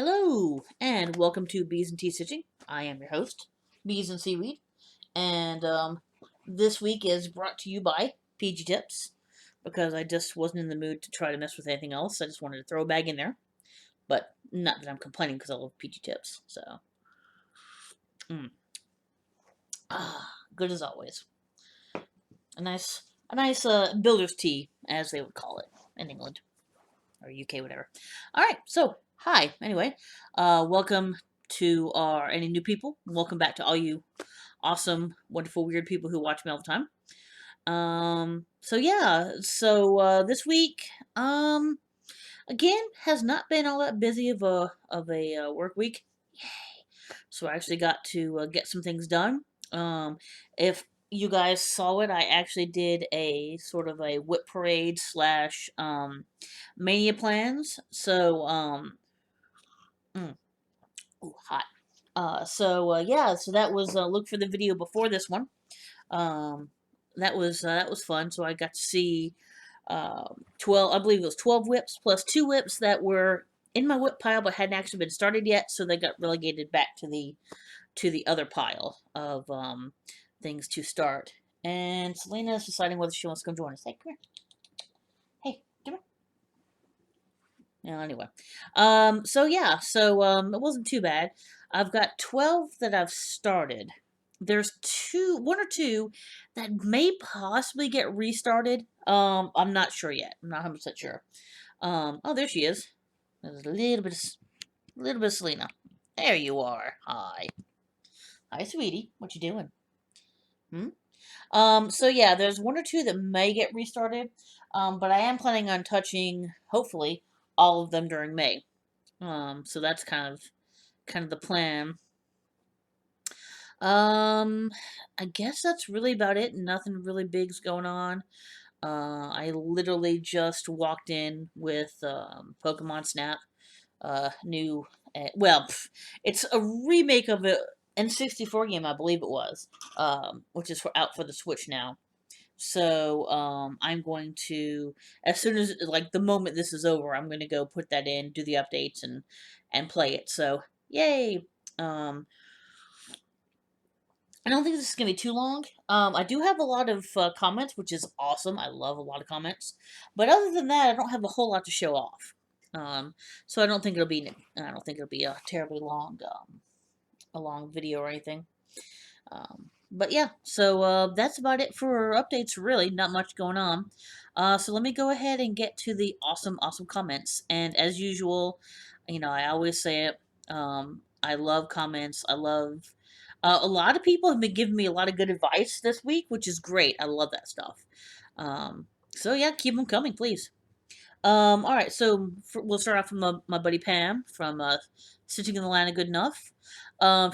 Hello, and welcome to Bees and Tea Stitching. I am your host, Bees and Seaweed, and this week is brought to you by PG Tips, because I just wasn't in the mood to try to mess with anything else. I just wanted to throw a bag in there, but not that I'm complaining because I love PG Tips, so. Good as always. A nice builder's tea, as they would call it in England, or UK, whatever. Alright, so, hi, anyway. Welcome to any new people. Welcome back to all you awesome, wonderful, weird people who watch me all the time. This week, again, has not been all that busy of a work week. Yay. So I actually got to get some things done. If you guys saw it, I actually did a sort of a whip parade slash mania plans. So ooh, hot. So that was look for the video before this one. Um, that was fun. So I got to see 12. I believe it was 12 whips plus 2 whips that were in my whip pile but hadn't actually been started yet. So they got relegated back to the other pile of things to start. And Selena's deciding whether she wants to come join us. Hey, come here. Hey, come here. Anyway, it wasn't too bad. I've got 12 that I've started. There's one or two that may possibly get restarted. I'm not sure yet. I'm not 100% sure. Oh, there she is. There's a little bit of Selena. There you are. Hi. Hi, sweetie. What you doing? There's one or two that may get restarted. But I am planning on touching, hopefully, all of them during May. So that's kind of the plan. I guess that's really about it. Nothing really big's going on. I literally just walked in with Pokemon Snap. New, it's a remake of a N64 game, I believe it was, which is out for the Switch now. So I'm going to, as soon as like the moment this is over, I'm going to go put that in, do the updates, and play it. So yay! I don't think this is going to be too long. I do have a lot of comments, which is awesome. I love a lot of comments. But other than that, I don't have a whole lot to show off. So I don't think it'll be a terribly long a long video or anything. But yeah, so that's about it for updates, really. Not much going on. So let me go ahead and get to the awesome comments. And as usual, I always say it. I love comments. I love. A lot of people have been giving me a lot of good advice this week, which is great. I love that stuff. So yeah, keep them coming, please. All right, so we'll start off from my buddy Pam from Stitching in the Land of Good Enough.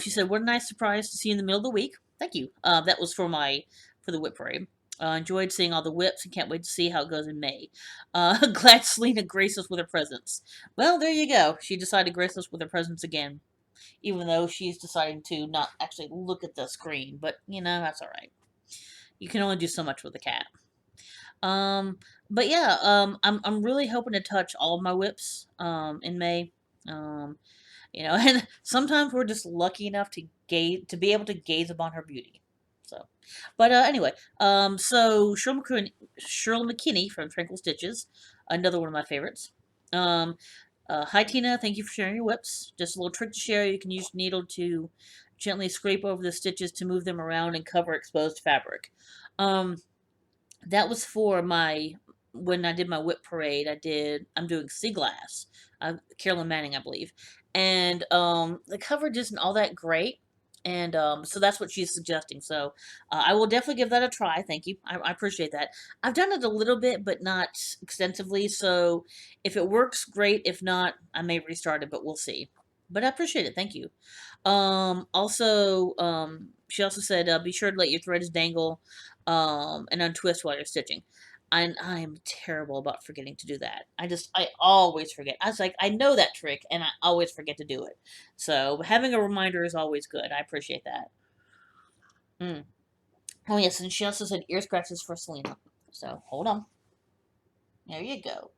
She said, "What a nice surprise to see you in the middle of the week." Thank you. That was for the whip parade. Enjoyed seeing all the whips and can't wait to see how it goes in May. Glad Selena graced us with her presence. Well, there you go. She decided to grace us with her presence again, even though she's deciding to not actually look at the screen. But that's all right. You can only do so much with a cat. But yeah, I'm really hoping to touch all of my whips in May. Um, and sometimes we're just lucky enough to be able to gaze upon her beauty. So, but anyway, so Shirley McKinney from Tranquil Stitches, another one of my favorites. Hi Tina, thank you for sharing your whips. Just a little trick to share. You can use needle to gently scrape over the stitches to move them around and cover exposed fabric. That was for when I did my whip parade. I'm doing sea glass, Carolyn Manning, I believe, and the coverage isn't all that great, and so that's what she's suggesting. So I will definitely give that a try. Thank you, I appreciate that. I've done it a little bit, but not extensively. So if it works, great. If not, I may restart it, but we'll see. But I appreciate it. Thank you. She also said, be sure to let your threads dangle and untwist while you're stitching. I'm terrible about forgetting to do that. I always forget. I was like, I know that trick, and I always forget to do it. So having a reminder is always good. I appreciate that. Oh yes, and she also said ear scratches for Selena. So hold on. There you go.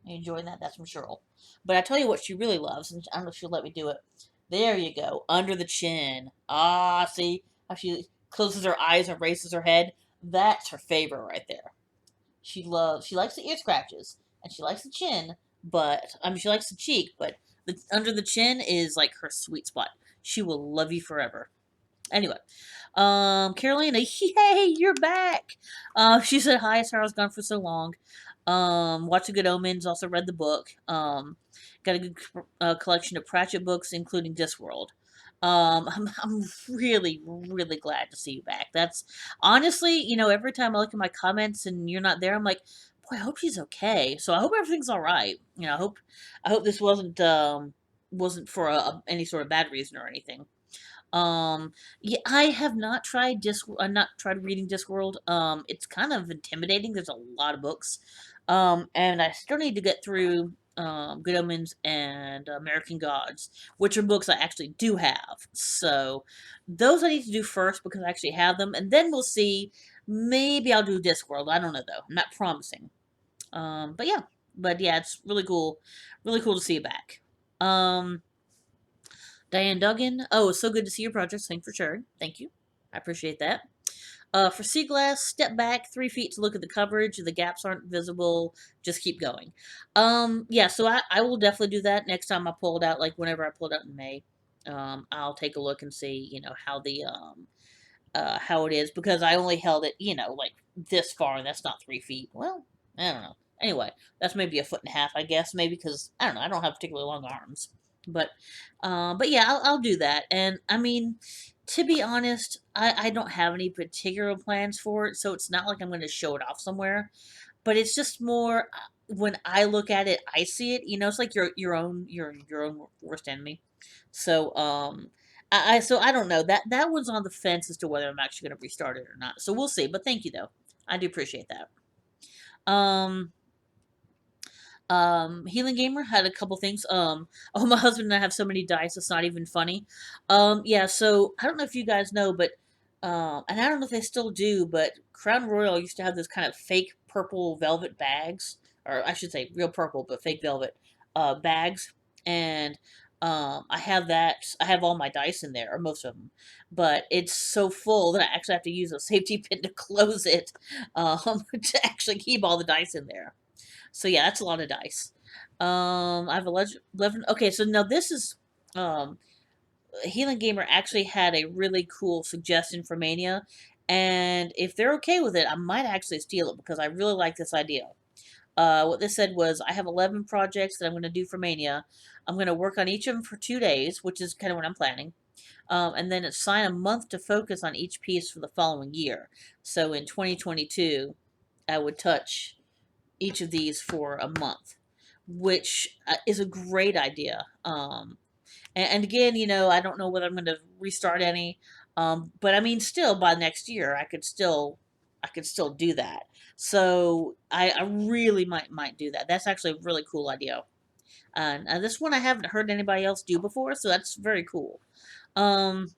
You enjoying that? That's from Cheryl. But I tell you what she really loves, and I don't know if she'll let me do it. There you go. Under the chin. Ah, see how she closes her eyes and raises her head? That's her favorite right there. She likes the ear scratches, and she likes the chin, but, I mean, she likes the cheek, but under the chin is, like, her sweet spot. She will love you forever. Anyway, Carolina, yay, you're back. She said hi. Sorry I was gone for so long. Watched a good Omens. Also read the book. Got a good collection of Pratchett books, including Discworld. I'm really, really glad to see you back. That's honestly, every time I look at my comments and you're not there, I'm like, boy, I hope she's okay. So I hope everything's all right. I hope this wasn't for any sort of bad reason or anything. Yeah, I have not tried not tried reading Discworld. It's kind of intimidating. There's a lot of books. And I still need to get through Good Omens and American Gods, which are books I actually do have. So those I need to do first because I actually have them, and then we'll see. Maybe I'll do Discworld. I don't know though. I'm not promising. But yeah, it's really cool to see you back. Um, Diane Duggan. Oh, it's so good to see your projects. Thanks for sharing. Thank you. I appreciate that. For Sea Glass, step back 3 feet to look at the coverage. The gaps aren't visible. Just keep going. Yeah, so I will definitely do that next time I pull it out, like whenever I pull it out in May. I'll take a look and see, how it is, because I only held it, like this far, and that's not 3 feet. Well, I don't know. Anyway, that's maybe a foot and a half, I guess, maybe, because I don't know. I don't have particularly long arms, but yeah, I'll do that. And I mean, to be honest, I don't have any particular plans for it, so it's not like I'm going to show it off somewhere. But it's just more when I look at it, I see it. It's like your own worst enemy. So so I don't know. That one's on the fence as to whether I'm actually going to restart it or not. So we'll see. But thank you though. I do appreciate that. Um Healing Gamer had a couple things. Oh, my husband and I have so many dice, it's not even funny. Yeah, so I don't know if you guys know, but and I don't know if they still do, but Crown Royal used to have those kind of fake purple velvet bags, or I should say real purple but fake velvet bags. And I have that. I have all my dice in there, or most of them, but it's so full that I actually have to use a safety pin to close it, to actually keep all the dice in there. So yeah, that's a lot of dice. I have 11. Okay, so now this is um, Healing Gamer actually had a really cool suggestion for Mania, and if they're okay with it, I might actually steal it because I really like this idea. What this said was, I have 11 projects that I'm going to do for Mania. I'm going to work on each of them for 2 days, which is kind of what I'm planning. And then assign a month to focus on each piece for the following year. So in 2022, I would touch each of these for a month, which is a great idea. And again, I don't know whether I'm going to restart any, but I mean, still by next year, I could still do that. So I really might do that. That's actually a really cool idea. And this one I haven't heard anybody else do before, so that's very cool. Um,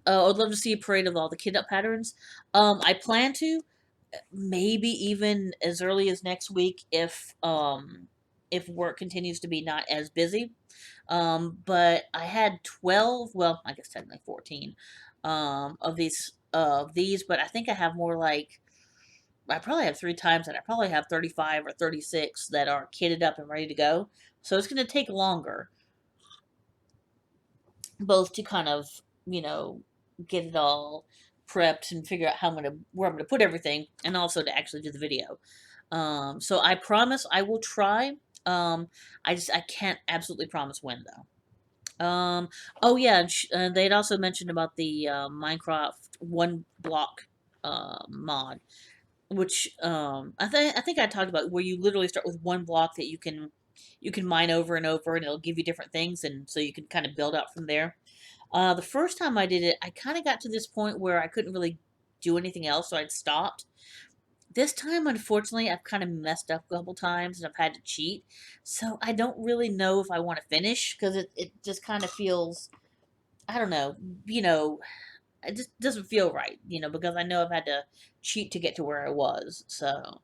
I'd love to see a parade of all the kid up patterns. I plan to, maybe even as early as next week if work continues to be not as busy. But I had 12, well, I guess technically 14 of these, but I think I have more, like, I probably have 3 times that. I probably have 35 or 36 that are kitted up and ready to go. So it's going to take longer, both to kind of, you know, get it all prepped and figure out where I'm gonna put everything, and also to actually do the video. So I promise I will try. I can't absolutely promise when though. Oh yeah, and they'd also mentioned about the Minecraft one block mod, which I think I talked about, where you literally start with one block that you can mine over and over, and it'll give you different things, and so you can kind of build out from there. The first time I did it, I kind of got to this point where I couldn't really do anything else, so I'd stopped. This time, unfortunately, I've kind of messed up a couple times and I've had to cheat. So I don't really know if I want to finish, because it just kind of feels, I don't know, you know, it just doesn't feel right, because I know I've had to cheat to get to where I was. So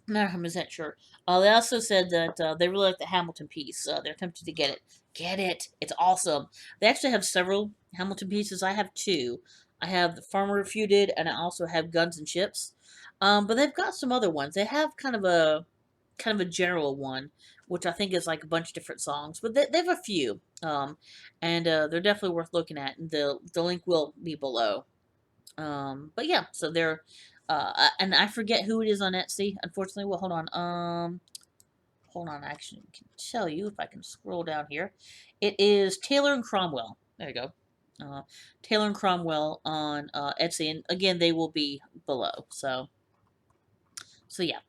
I'm not 100% sure. They also said that they really like the Hamilton piece. They're tempted to get it. Get it. It's awesome. They actually have several Hamilton pieces. I have two. I have the Farmer Refuted, and I also have Guns and Ships. But they've got some other ones. They have kind of a general one, which I think is like a bunch of different songs. But they have a few. And they're definitely worth looking at. And the link will be below. But yeah, so they're, and I forget who it is on Etsy. Unfortunately, well, hold on. Hold on. I actually can tell you if I can scroll down here. It is Taylor and Cromwell. There you go. Taylor and Cromwell on Etsy, and again, they will be below. So yeah.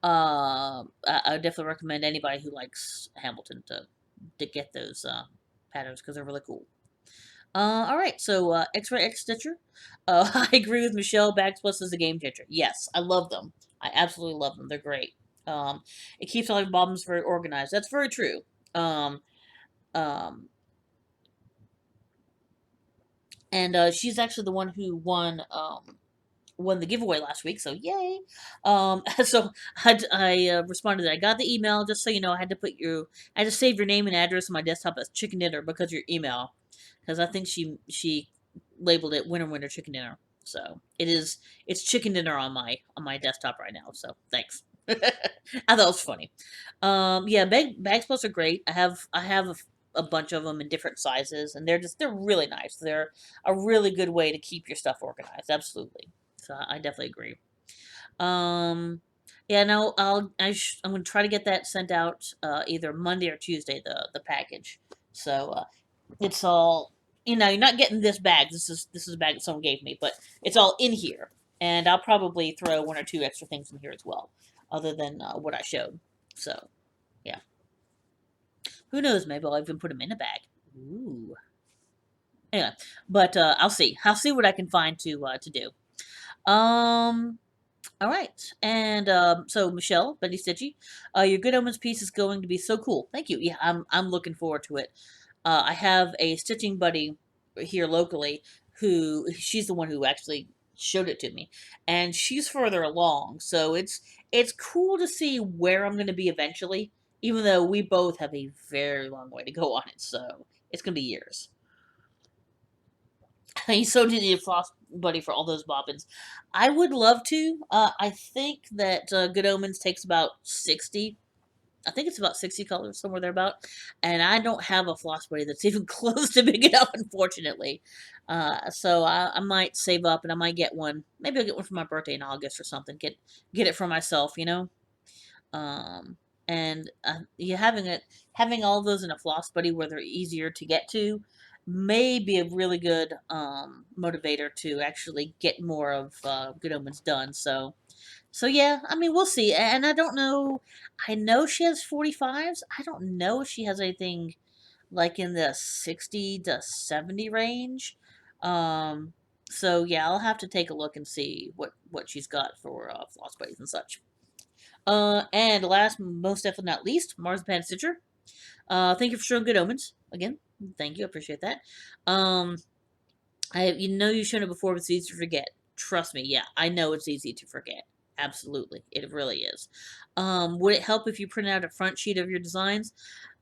I definitely recommend anybody who likes Hamilton to get those patterns because they're really cool. Alright, so X-Ray X Stitcher. I agree with Michelle. Bags Plus is a game changer. Yes, I love them. I absolutely love them. They're great. Um, it keeps all your bobbins very organized. That's very true. Um, um, and she's actually the one who won the giveaway last week, so yay. So I responded that I got the email, just so you know, I had to save your name and address on my desktop as chicken dinner because of your email. Because I think she labeled it winter winter chicken dinner. So it's chicken dinner on my desktop right now, so thanks. I thought it was funny. Yeah, bags plus are great. I have a bunch of them in different sizes, and they're really nice. They're a really good way to keep your stuff organized. Absolutely. So I definitely agree. Um, yeah, no, I'm gonna try to get that sent out either Monday or Tuesday. The package. So it's all, you're not getting this bag. This is a bag that someone gave me, but it's all in here, and I'll probably throw one or two extra things in here as well, other than what I showed. So yeah, who knows? Maybe I'll even put them in a bag. Ooh. Anyway, but I'll see. I'll see what I can find to do. Um, All right, and so Michelle, Betty Stitchy, your Good Omens piece is going to be so cool. Thank you. Yeah, I'm looking forward to it. I have a stitching buddy here locally who she's the one who actually showed it to me, and she's further along. So it's cool to see where I'm going to be eventually, even though we both have a very long way to go on it. So it's going to be years. You so did need a floss buddy for all those bobbins. I would love to. I think that Good Omens takes about 60. I think it's about 60 colors, somewhere there about. And I don't have a floss buddy that's even close to big enough, unfortunately. So I might save up and I might get one. Maybe I'll get one for my birthday in August or something. Get it for myself, you know? Um, and you having all those in a floss buddy where they're easier to get to may be a really good motivator to actually get more of Good Omens done. So yeah, I mean we'll see. And I don't know. I know she has 45s. I don't know if she has anything like in the 60 to 70 range. Um, so yeah, I'll have to take a look and see what she's got for floss buddies and such. And last, most definitely not least, Marzipan Stitcher. Thank you for showing Good Omens again. Thank you, I appreciate that. Um, you've shown it before, but it's easy to forget. Trust me, yeah, I know it's easy to forget. Absolutely, it really is. Would it help if you print out a front sheet of your designs?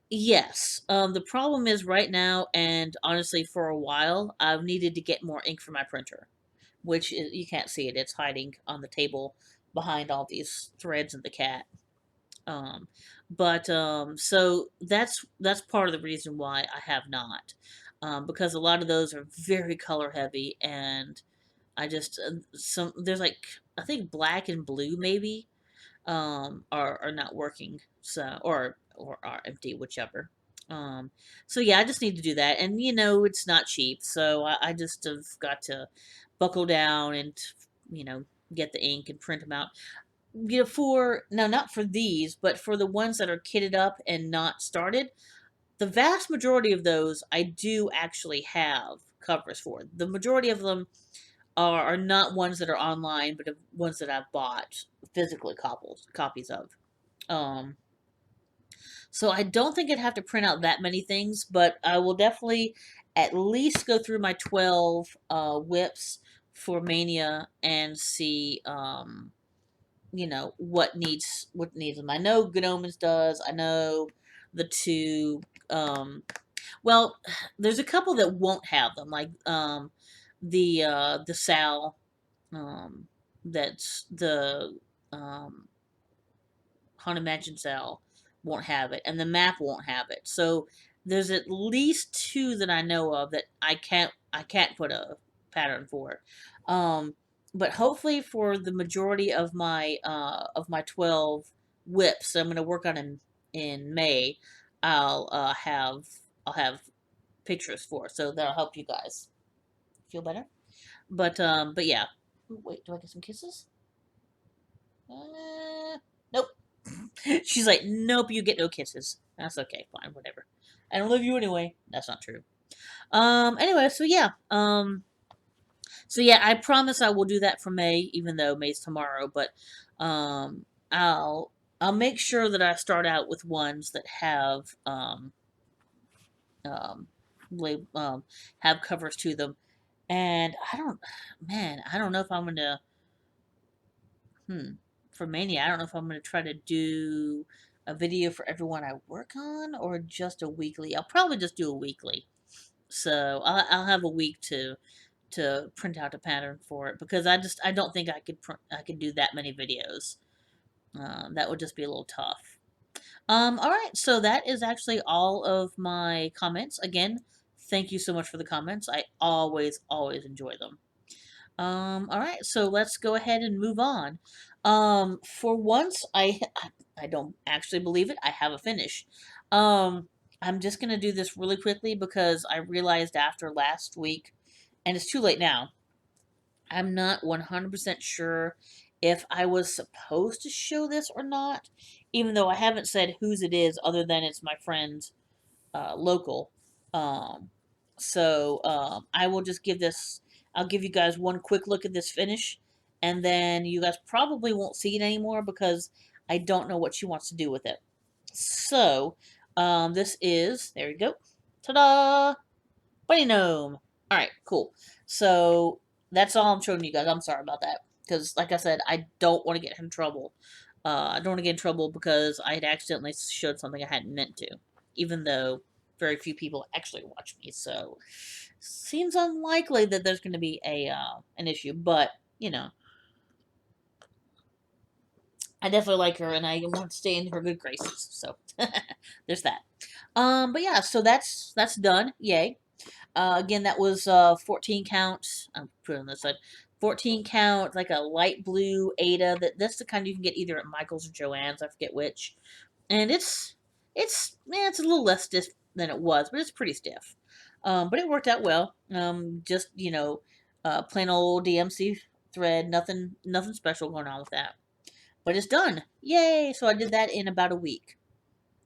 Yes. The problem is right now, and honestly, for a while, I've needed to get more ink for my printer, which you can't see it. It's hiding on the table behind all these threads and the cat. Um, but so that's part of the reason why I have not, because a lot of those are very color heavy, and I just some there's like I think black and blue maybe are not working, so or are empty, whichever. So yeah, I just need to do that, and it's not cheap, so I just have got to buckle down and you know get the ink and print them out. For now, not for these, but for the ones that are kitted up and not started, the vast majority of those I do actually have covers for. The majority of them are not ones that are online, but ones that I've bought physically copies of. Um, so I don't think I'd have to print out that many things, but I will definitely at least go through my 12 whips for Mania and see you know, what needs them. I know Good Omens does. I know the two. Well, there's a couple that won't have them, like the Sal. That's the um Haunted Mansion Cell won't have it, and the map won't have it. So there's at least two that I know of that I can't put a pattern for. Um, but hopefully for the majority of my 12 whips, I'm going to work on in May. I'll I'll have pictures for, so that'll help you guys feel better. But yeah. Ooh, wait, do I get some kisses? Nope. She's like, nope, you get no kisses. That's okay, fine, whatever. I don't love you anyway. That's not true. Anyway, so yeah, I promise I will do that for May, even though May's tomorrow. But um, I'll make sure that I start out with ones that um, have covers to them. And I don't know if I'm gonna Hmm. For Mania, I don't know if I'm going to try to do a video for everyone I work on or just a weekly. I'll probably just do a weekly. So I'll have a week to print out a pattern for it because I don't think I could do that many videos. That would just be a little tough. All right, so that is actually all of my comments. Again, thank you so much for the comments. I always enjoy them. All right, so let's go ahead and move on. For once, I don't actually believe it. I have a finish. Um, I'm just gonna do this really quickly because I realized after last week, and it's too late now. I'm not 100% sure if I was supposed to show this or not, even though I haven't said whose it is, other than it's my friend local. Um, I will just give this. I'll give you guys one quick look at this finish, and then you guys probably won't see it anymore because I don't know what she wants to do with it. So, this is there we go. Ta-da! Bunny gnome. All right, cool. So that's all I'm showing you guys. I'm sorry about that because, like I said, I don't want to get in trouble. I don't want to get in trouble because I had accidentally showed something I hadn't meant to, even though very few people actually watch me. So seems unlikely that there's going to be a an issue, but you know, I definitely like her and I want to stay in her good graces. So there's that. But yeah, so that's done. Yay. Again, that was 14 count. I'm putting on this side. 14 count, like a light blue Ada. That's the kind you can get either at Michael's or Joann's. I forget which. And it's a little less stiff than it was, but it's pretty stiff. But it worked out well. Just plain old DMC thread. Nothing special going on with that. But it's done. Yay! So I did that in about a week,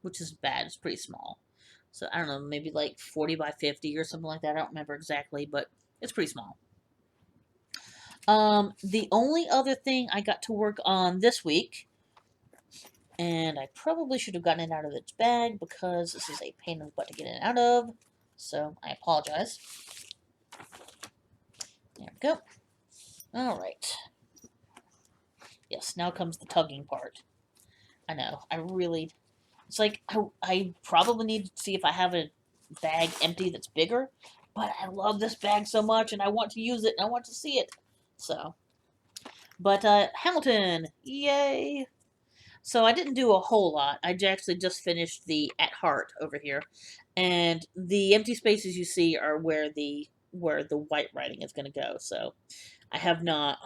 which is bad. It's pretty small. So I don't know, maybe like 40 by 50 or something like that. I don't remember exactly, but it's pretty small. The only other thing I got to work on this week, and I probably should have gotten it out of its bag because this is a pain in the butt to get it out of. So I apologize. There we go. All right. Yes, now comes the tugging part. I know. It's like I probably need to see if I have a bag empty that's bigger, but I love this bag so much and I want to use it and I want to see it. So, but Hamilton, yay! So I didn't do a whole lot. I actually just finished the At Heart over here, and the empty spaces you see are where the white writing is going to go. So I have not.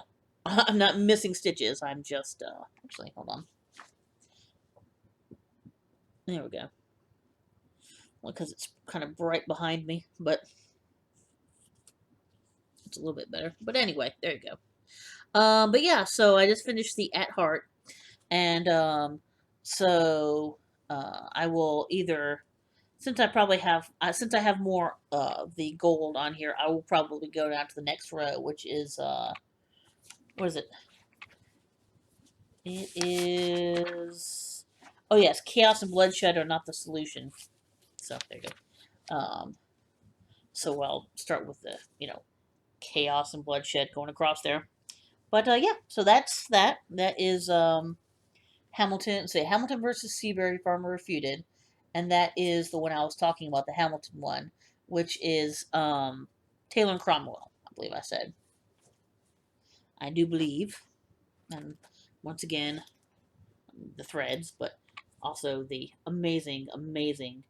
I'm not missing stitches. I'm just actually hold on. There we go. Well, because it's kind of bright behind me, but it's a little bit better. But anyway, there you go. But yeah, so I just finished the At Heart, and so I will either, since I probably have, since I have more of the gold on here, I will probably go down to the next row, which is what is it? It is, oh yes, Chaos and Bloodshed are not the solution. So there you go. So I'll start with the Chaos and Bloodshed going across there. But yeah, so that's that. That is Hamilton. Say Hamilton versus Seabury Farmer Refuted, and that is the one I was talking about, the Hamilton one, which is Taylor and Cromwell. I believe I said. I do believe, and once again, the threads, but also the amazing, amazing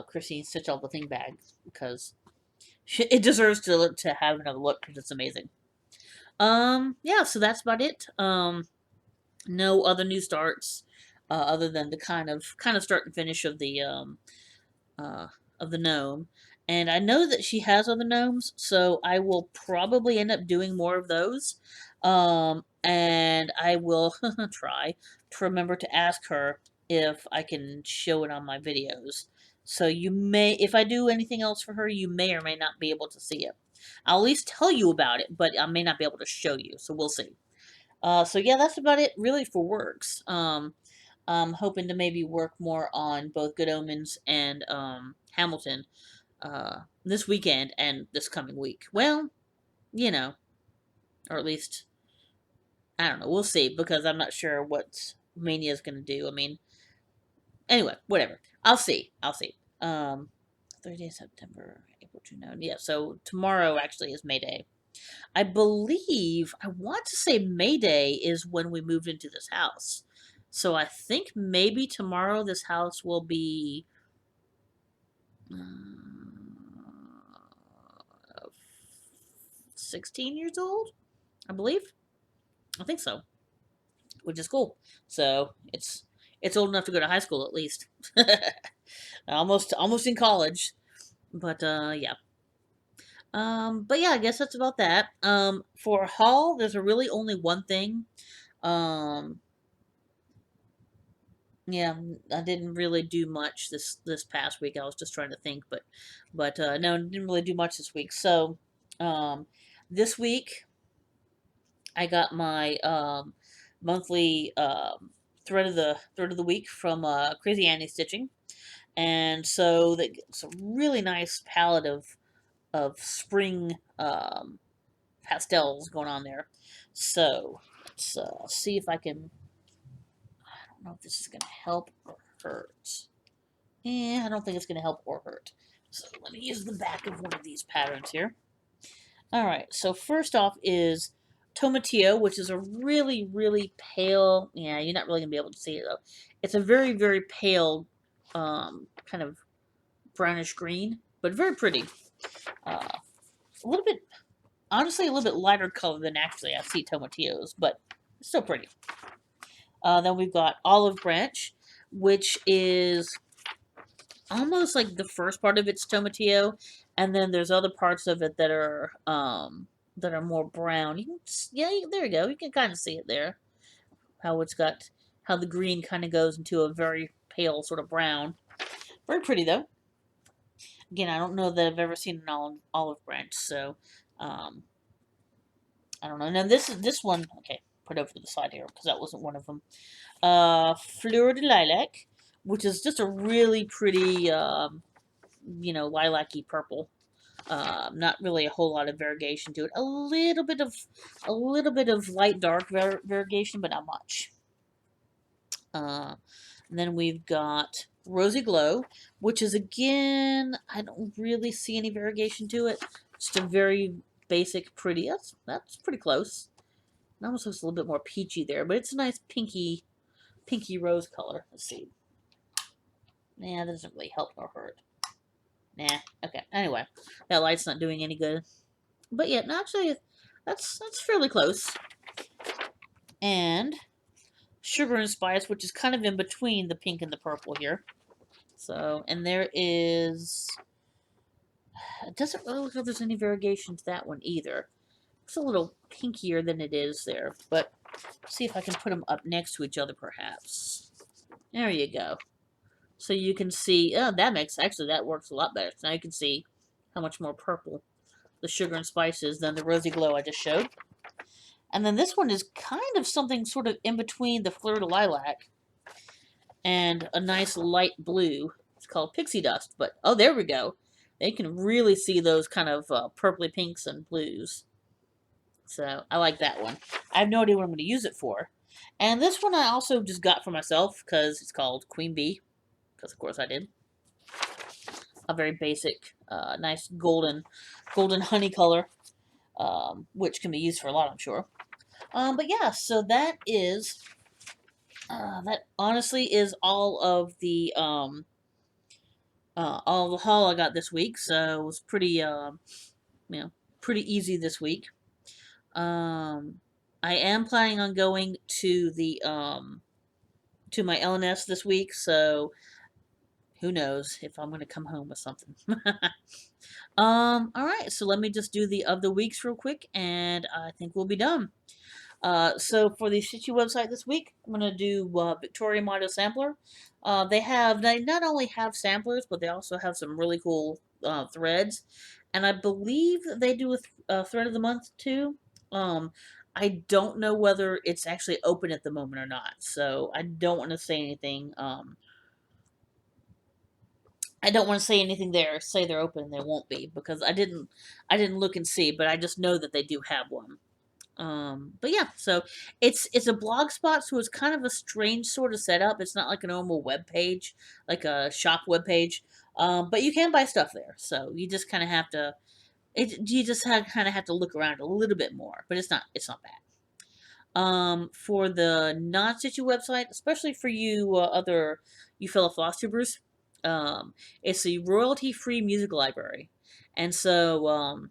Christine Stitch All the Thing bag, because it deserves to have another look because it's amazing. Yeah, so that's about it. No other new starts, other than the kind of start and finish uh, of the gnome. And I know that she has other gnomes, so I will probably end up doing more of those. And I will try to remember to ask her if I can show it on my videos. So you may, if I do anything else for her, you may or may not be able to see it. I'll at least tell you about it, but I may not be able to show you, so we'll see. So yeah, that's about it really for works. I'm hoping to maybe work more on both Good Omens and Hamilton this weekend and this coming week. Well, you know, or at least I don't know. We'll see because I'm not sure what Mania is going to do. I mean, anyway, whatever. I'll see. I'll see. 30th September, April 29. Yeah, so tomorrow actually is May Day. I believe, I want to say May Day is when we moved into this house. So I think maybe tomorrow this house will be 16 years old, I believe. I think so, which is cool. So it's old enough to go to high school at least. almost in college. But yeah. But yeah, I guess that's about that. For a haul, there's really only one thing. Um, yeah, I didn't really do much this past week. I was just trying to think, but no, I didn't really do much this week. So, um, this week I got my monthly thread of the week from Crazy Annie Stitching, and so it's a really nice palette of spring pastels going on there. So let's see if I can. I don't know if this is going to help or hurt. I don't think it's going to help or hurt. So let me use the back of one of these patterns here. Alright, so first off is Tomatillo, which is a really, really pale, yeah, you're not really going to be able to see it though. It's a very, very pale, kind of brownish green, but very pretty. A little bit, honestly, a little bit lighter color than actually I see Tomatillos, but still pretty. Then we've got Olive Branch, which is almost like the first part of it's Tomatillo, and then there's other parts of it that are more brown. You can, yeah, there you go. You can kind of see it there. How the green kind of goes into a very pale sort of brown. Very pretty though. Again, I don't know that I've ever seen an olive branch, so I don't know. Now this one. Okay, put it over to the side here because that wasn't one of them. Fleur de Lilac, which is just a really pretty, lilac-y purple. Not really a whole lot of variegation to it. A little bit of light dark variegation, but not much. And then we've got Rosy Glow, which is again, I don't really see any variegation to it. Just a very basic, pretty. That's pretty close. It almost looks a little bit more peachy there, but it's a nice pinky rose color. Let's see. Nah, that doesn't really help or hurt. Nah. Okay. Anyway, that light's not doing any good. But yeah, no, actually, that's fairly close. And Sugar and Spice, which is kind of in between the pink and the purple here. So, and there is. It doesn't really look like there's any variegation to that one either. It's a little pinkier than it is there, but see if I can put them up next to each other, perhaps. There you go. So you can see, that works a lot better. So now you can see how much more purple the Sugar and Spice is than the Rosy Glow I just showed. And then this one is kind of something sort of in between the Fleur de Lilac and a nice light blue. It's called Pixie Dust, but, oh, there we go. They can really see those kind of purpley pinks and blues. So I like that one. I have no idea what I'm going to use it for. And this one I also just got for myself because it's called Queen Bee. Because of course I did. A very basic, nice golden honey color, which can be used for a lot, I'm sure. But yeah, so that is that honestly is all the haul I got this week. So it was you know, pretty easy this week. I am planning on going to my LNS this week, so who knows if I'm gonna come home with something. All right, so let me just do the of the weeks real quick, and I think we'll be done. So for the Stitchy website this week, I'm gonna do Victoria Motto Sampler. They not only have samplers, but they also have some really cool threads, and I believe that they do a thread of the month too. Um, I don't know whether it's actually open at the moment or not, so I don't want to say anything. I don't want to say anything there. Say they're open and they won't be because I didn't look and see, but I just know that they do have one. But yeah, so it's a blog spot, so it's kind of a strange sort of setup. It's not like a normal web page, like a shop web page. But you can buy stuff there, so you just kind of have to. You just kind of have to look around a little bit more, but it's not bad. For the non-Stitchy website, especially for you you fellow floss tubers, it's a royalty-free music library, and so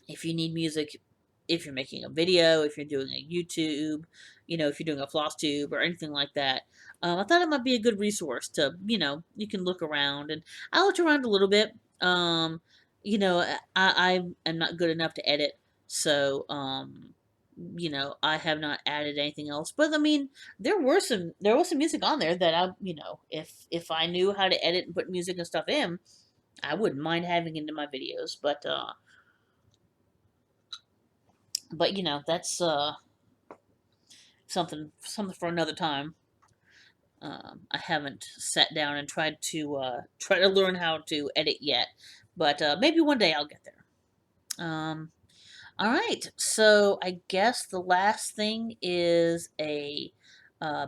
if you need music, if you're making a video, if you're doing a YouTube, if you're doing a floss tube or anything like that, I thought it might be a good resource to, you can look around. And I looked around a little bit. I am not good enough to edit, so I have not added anything else. But I mean, there was some music on there that if I knew how to edit and put music and stuff in, I wouldn't mind having it in my videos. But that's something for another time. I haven't sat down and try to learn how to edit yet, but maybe one day I'll get there. All right, so I guess the last thing is a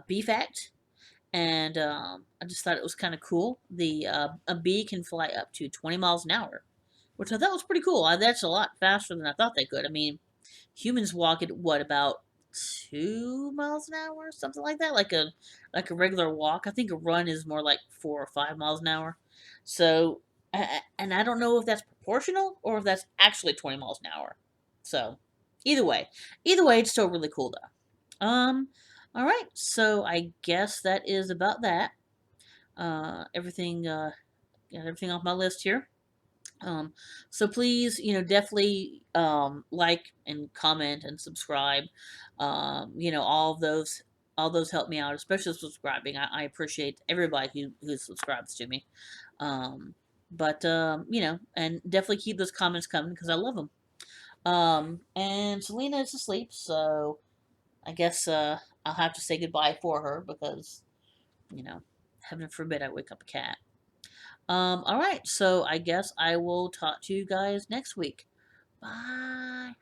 bee fact, and I just thought it was kind of cool. A bee can fly up to 20 miles an hour, which I thought was pretty cool. That's a lot faster than I thought they could. I mean, humans walk at what, about 2 miles an hour, something like that, like a regular walk. I think a run is more like 4 or 5 miles an hour. So, and I don't know if that's proportional or if that's actually 20 miles an hour. So, either way, it's still really cool though. All right, so I guess that is about that. Got everything off my list here. So please, definitely like and comment and subscribe. All those help me out, especially subscribing. I appreciate everybody who subscribes to me. But and definitely keep those comments coming because I love them. And Selena is asleep, so I guess I'll have to say goodbye for her because heaven forbid I wake up a cat. All right, so I guess I will talk to you guys next week. Bye.